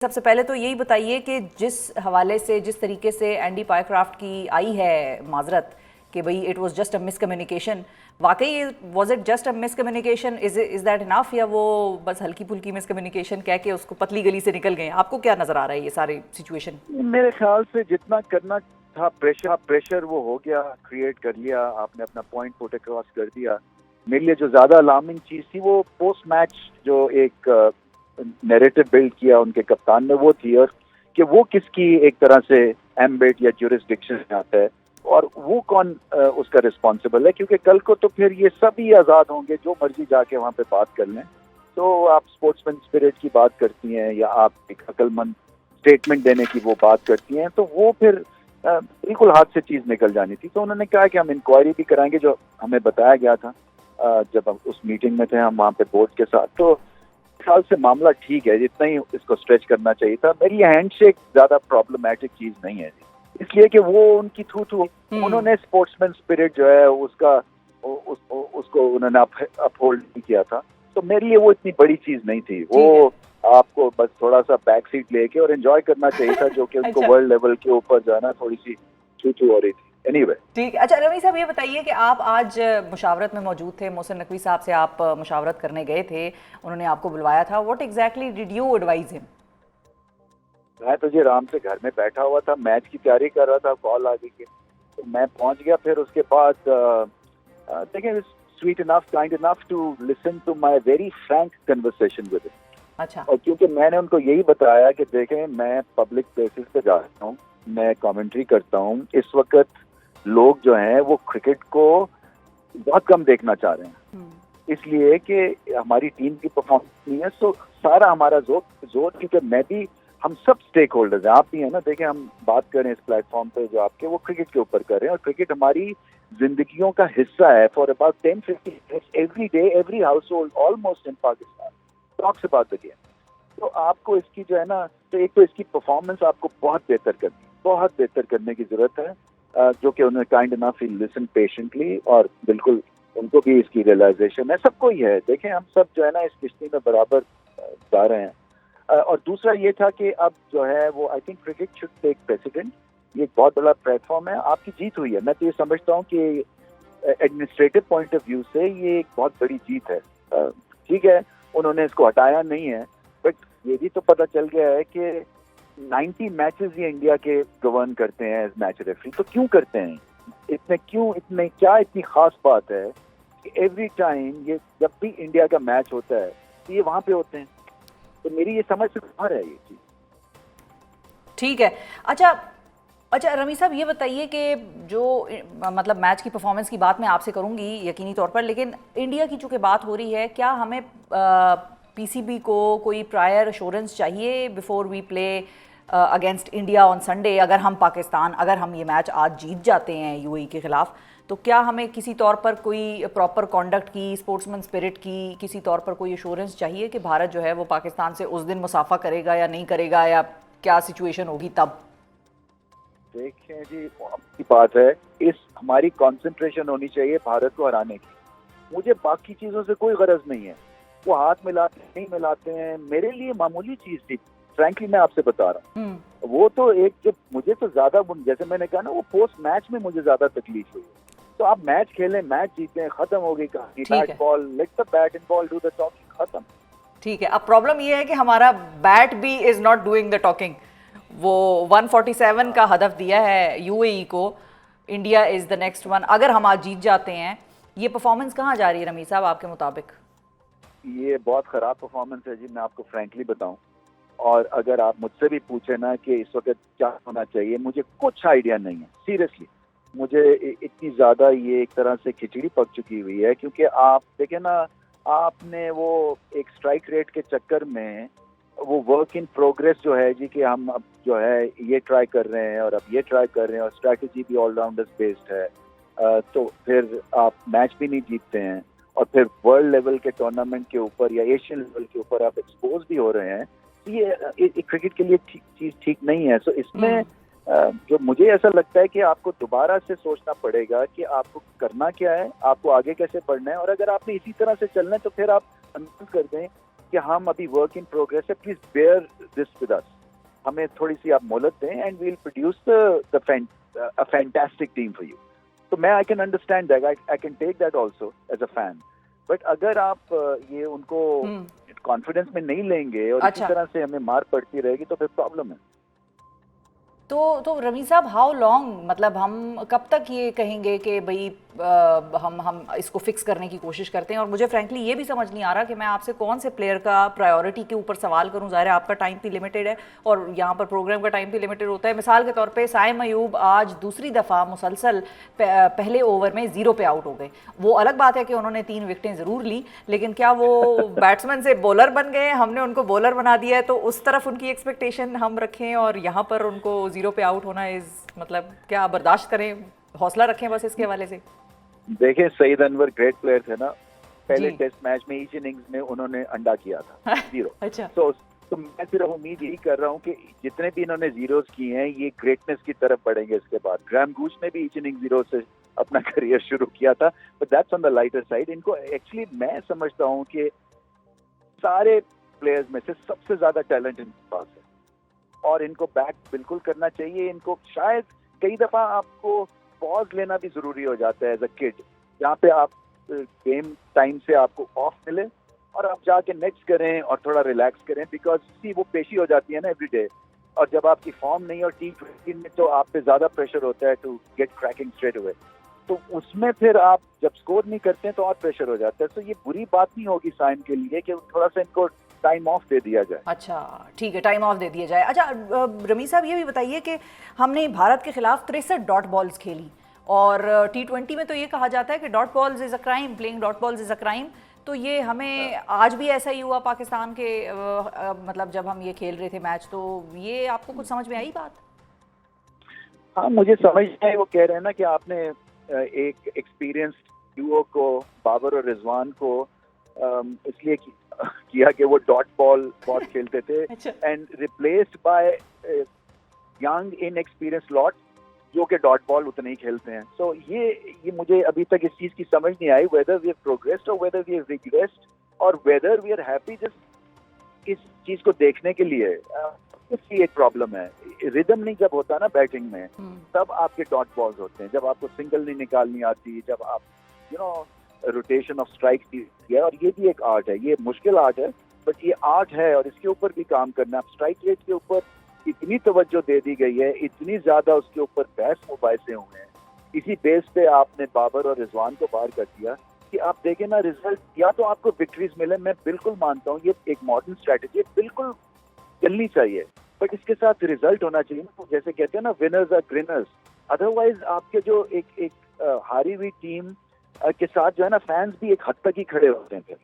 सबसे पहले तो यही बताइए कि जिस हवाले से जिस तरीके से एंडी पायक्राफ्ट की आई है माजरत कि भाई it was just a miscommunication, वाकई was it just a miscommunication? Is that enough, या वो बस हल्की फुल्की मिसकम्युनिकेशन कह के उसको पतली गली से निकल गए? आपको क्या नजर आ रहा है ये सारी सिचुएशन? मेरे ख्याल से जितना करना था प्रेशर वो हो गया, क्रिएट कर लिया, आपने अपना पॉइंट पुट अक्रॉस कर दिया। मेरे लिए जो ज्यादा अलार्मिंग चीज थी वो पोस्ट मैच जो एक नैरेटिव बिल्ड किया उनके कप्तान ने वो थी, और कि वो किसकी एक तरह से एम्बेट या ज्यूरिसडिक्शन में आता है और वो कौन उसका रिस्पॉन्सिबल है, क्योंकि कल को तो फिर ये सभी आजाद होंगे, जो मर्जी जाके वहां पे बात कर लें। तो आप स्पोर्ट्समैन स्पिरिट की बात करती हैं या आप एक अक्लमंद स्टेटमेंट देने की वो बात करती हैं, तो वो फिर बिल्कुल हाथ से चीज निकल जानी थी। तो उन्होंने कहा कि हम इंक्वायरी भी कराएंगे, जो हमें बताया गया था जब हम उस मीटिंग में थे, हम वहाँ पे बोर्ड के साथ। तो ख्याल से मामला ठीक है, जितना ही इसको स्ट्रेच करना चाहिए था। मेरी हैंडशेक ज्यादा प्रॉब्लमेटिक चीज नहीं है, इसलिए कि वो उनकी थू उन्होंने स्पोर्ट्समैन स्पिरिट जो है उसका उसको उन्होंने अपहोल्ड नहीं किया था। तो मेरे लिए वो इतनी बड़ी चीज नहीं थी। वो आपको बस थोड़ा सा बैक सीट लेके और एंजॉय करना चाहिए था, जो कि उनको वर्ल्ड लेवल के ऊपर जो है ना थोड़ी सी थू हो रही थी। एनीवे ठीक। अच्छा रवि साहब, ये बताइए कि आप आज मुशावरत में मौजूद थे, मोहसिन नकवी साहब से आप मुशावरत करने गए थे, उन्होंने आपको बुलवाया था। What exactly did you advise him? मैं तो जी आराम से घर में बैठा हुआ था, मैच की तैयारी कर रहा था, कॉल आ गई, तो मैं पहुंच गया। फिर उसके बाद देखिए, sweet enough, kind enough to listen to my very frank conversation with him. अच्छा। और क्योंकि मैंने उनको यही बताया कि देखें, मैं पब्लिक प्लेसेस पे जाता हूँ, मैं कमेंट्री करता हूँ, इस वक्त लोग जो हैं वो क्रिकेट को बहुत कम देखना चाह रहे हैं, इसलिए कि हमारी टीम की परफॉर्मेंस नहीं है। सो सारा हमारा जोर क्योंकि मैं भी, हम सब स्टेक होल्डर्स हैं, आप भी हैं ना। देखें, हम बात करें इस प्लेटफॉर्म पे जो आपके, वो क्रिकेट के ऊपर कर रहे हैं, और क्रिकेट हमारी जिंदगियों का हिस्सा है। For about 10-15 years every day, every house hold almost in Pakistan talks about the game. तो आपको इसकी जो है ना, तो एक तो इसकी परफॉर्मेंस आपको बहुत बेहतर करने की जरूरत है, जो कि उन्होंने काइंड इनफ लिसन पेशेंटली, और बिल्कुल उनको भी इसकी रियलाइजेशन है, सबको ही है। देखें, हम सब जो है ना इस किश्ती में बराबर जा रहे हैं। और दूसरा ये था कि अब जो है वो, I think cricket should take president. ये एक बहुत बड़ा प्लेटफॉर्म है, आपकी जीत हुई है। मैं तो ये समझता हूँ कि एडमिनिस्ट्रेटिव पॉइंट ऑफ व्यू से ये एक बहुत बड़ी जीत है। ठीक है, उन्होंने इसको हटाया नहीं है, बट ये भी तो पता चल गया है कि 90 मैचेस ये इंडिया के गवर्न करते हैं एज मैच रेफरी। तो क्यों करते हैं इतने क्या इतनी खास बात है कि एवरी टाइम ये जब भी इंडिया का मैच होता है तो ये वहां पे होते हैं? तो मेरी ये समझ से बाहर है ये चीज। ठीक है। अच्छा रमी साहब, ये बताइए कि जो मतलब मैच की परफॉर्मेंस की बात मैं आपसे करूंगी यकीनी तौर पर, लेकिन इंडिया की चूंकि बात हो रही है, क्या हमें पीसीबी को कोई प्रायर अश्योरेंस चाहिए before we play against India on Sunday? अगर हम ये मैच आज जीत जाते हैं यूएई के खिलाफ, तो क्या हमें किसी तौर पर कोई प्रॉपर कॉन्डक्ट की, स्पोर्ट्समैन स्पिरिट की किसी तौर पर कोई एश्योरेंस चाहिए कि भारत जो है वो पाकिस्तान से उस दिन मुसाफा करेगा या नहीं करेगा, या क्या सिचुएशन होगी तब? देखें जी, आपकी बात है, इस हमारी कंसंट्रेशन होनी चाहिए भारत को हराने की। मुझे बाकी चीजों से कोई गरज नहीं है। वो हाथ मिलाते नहीं मिलाते हैं, मेरे लिए मामूली चीज थी। फ्रैंकली मैं आपसे बता रहा हूँ, वो तो एक, जब मुझे तो ज्यादा, जैसे मैंने कहा ना, वो पोस्ट मैच में मुझे ज्यादा तकलीफ हुई। तो आप मैच खेलें, मैच जीते, खत्म हो गई कहानी। Bat ball, let the bat and ball do the talking, खत्म। ठीक है। अब प्रॉब्लम ये है कि हमारा बैट भी is not doing the talking. वो 147 का हदफ दिया है यूएई को, India is the next one. अगर हम आज जीत जाते हैं, ये परफॉर्मेंस कहाँ जा रही है रमी साहब आपके मुताबिक? ये बहुत खराब परफॉर्मेंस है जी, मैं आपको फ्रैंकली बताऊं। और अगर आप मुझसे भी पूछे ना कि इस वक्त क्या होना चाहिए, मुझे कुछ आइडिया नहीं है। सीरियसली मुझे इतनी ज्यादा ये एक तरह से खिचड़ी पक चुकी हुई है, क्योंकि आप देखें ना, आपने वो एक स्ट्राइक रेट के चक्कर में वो वर्क इन प्रोग्रेस जो है जी, कि हम अब जो है ये ट्राई कर रहे हैं और अब ये ट्राई कर रहे हैं, और स्ट्रैटेजी भी ऑलराउंडर्स बेस्ड है, तो फिर आप मैच भी नहीं जीतते हैं, और फिर वर्ल्ड लेवल के टूर्नामेंट के ऊपर या एशियन लेवल के ऊपर आप एक्सपोज भी हो रहे हैं। ये क्रिकेट के लिए चीज ठीक नहीं है। सो इसमें जो मुझे ऐसा लगता है कि आपको दोबारा से सोचना पड़ेगा कि आपको करना क्या है, आपको आगे कैसे बढ़ना है। और अगर आपने इसी तरह से चलना है तो फिर आप अनाउंस कर दें कि हम अभी वर्क इन प्रोग्रेस है, please bear this with us, हमें थोड़ी सी आप मोहलत दें and we will produce a fantastic team for you. तो मैं I can understand that, I can take that also as a fan. But अगर आप ये उनको कॉन्फिडेंस में नहीं लेंगे और इसी तरह से हमें मार पड़ती रहेगी तो फिर प्रॉब्लम है। तो रमीज साहब, हाउ लॉन्ग, मतलब हम कब तक ये कहेंगे कि भाई हम इसको फिक्स करने की कोशिश करते हैं? और मुझे फ्रैंकली ये भी समझ नहीं आ रहा कि मैं आपसे कौन से प्लेयर का प्रायोरिटी के ऊपर सवाल करूं। ज़ाहिर है आपका टाइम भी लिमिटेड है और यहाँ पर प्रोग्राम का टाइम भी लिमिटेड होता है। मिसाल के तौर पे साइम अयूब आज दूसरी दफ़ा मुसलसल पहले ओवर में 0 पे आउट हो गए। वो अलग बात है कि उन्होंने 3 विकेटें ज़रूर ली, लेकिन क्या वो बैट्समैन से बॉलर बन गए? हमने उनको बॉलर बना दिया है, तो उस तरफ उनकी एक्सपेक्टेशन हम रखें और यहाँ पर उनको 0 पे आउट होना मतलब क्या बर्दाश्त करें? हौसला रखें बस इसके हवाले से। देखें, सईद अनवर ग्रेट प्लेयर थे ना, पहले टेस्ट मैच में ईच इनिंग्स में उन्होंने अंडा किया था 0। अच्छा। तो मैं सिर्फ उम्मीद यही कर रहा हूँ कि जितने भी इन्होंने जीरोस किए हैं ये ग्रेटनेस की तरफ बढ़ेंगे इसके बाद। ग्राहम गूच ने भी ईच इनिंग 0 से अपना करियर शुरू किया था, but that's on the lighter side. इनको एक्चुअली मैं समझता हूँ कि सारे प्लेयर्स में से सबसे ज्यादा टैलेंट इनके पास है और इनको बैक बिल्कुल करना चाहिए। इनको शायद कई दफा आपको पॉज लेना भी जरूरी हो जाता है एज अ किड, जहाँ पे आप गेम टाइम से आपको ऑफ मिले और आप जाके नेक्स्ट करें और थोड़ा रिलैक्स करें, बिकॉज सी वो पेशी हो जाती है ना एवरी डे। और जब आपकी फॉर्म नहीं और T20 में तो आप पे ज्यादा प्रेशर होता है to get cracking straight away, तो उसमें फिर आप जब स्कोर नहीं करते हैं तो और प्रेशर हो जाता है। तो ये बुरी बात नहीं होगी साइम के लिए कि थोड़ा सा इनको टाइम ऑफ दे दिया जाए। अच्छा ठीक है, टाइम ऑफ दे दिया जाए। अच्छा रमीज साहब, ये भी बताइए कि हमने भारत के खिलाफ 63 डॉट बॉल्स खेली और T20 में तो ये कहा जाता है कि dot balls is a crime, playing dot balls is a crime. तो ये हमें आज भी ऐसा ही हुआ पाकिस्तान के मतलब जब हम ये खेल रहे थे मैच, तो ये आपको कुछ समझ में आई बात? हाँ, मुझे समझ में आई। वो कह रहे हैं ना कि आपने एक एक्सपीरियंस डुओ को, बाबर और रिजवान को इसलिए किया कि वो डॉट बॉल बहुत खेलते थे and replaced by young inexperience lot जो कि डॉट बॉल उतने ही खेलते हैं। सो ये मुझे अभी तक इस चीज की समझ नहीं आई, वेदर वी हैव प्रोग्रेस्ड और वेदर वी हैव रिग्रेस्ड और whether we are happy just इस चीज को देखने के लिए। इसकी एक प्रॉब्लम है, रिदम नहीं जब होता ना बैटिंग में, तब आपके डॉट बॉल्स होते हैं। जब आपको सिंगल नहीं निकालनी आती, जब आप रोटेशन ऑफ स्ट्राइक है, और ये भी एक आर्ट है, ये मुश्किल आर्ट है बट ये आर्ट है और इसके ऊपर भी काम करना। आप स्ट्राइक रेट के ऊपर इतनी तवज्जो दे दी गई है, इतनी ज्यादा उसके ऊपर बहस मुबाहिसे हुए हैं, इसी बेस पे आपने बाबर और रिजवान को बाहर कर दिया कि आप देखें ना रिजल्ट, या तो आपको विक्ट्रीज मिले। मैं बिल्कुल मानता हूँ ये एक मॉडर्न स्ट्रैटेजी बिल्कुल चलनी चाहिए, बट इसके साथ रिजल्ट होना चाहिए ना। जैसे कहते हैं ना, विनर्स आर ग्रिनर्स। अदरवाइज आपके जो एक हारी हुई टीम के साथ जो है ना, फैंस भी एक हद तक ही खड़े होते हैं फिर।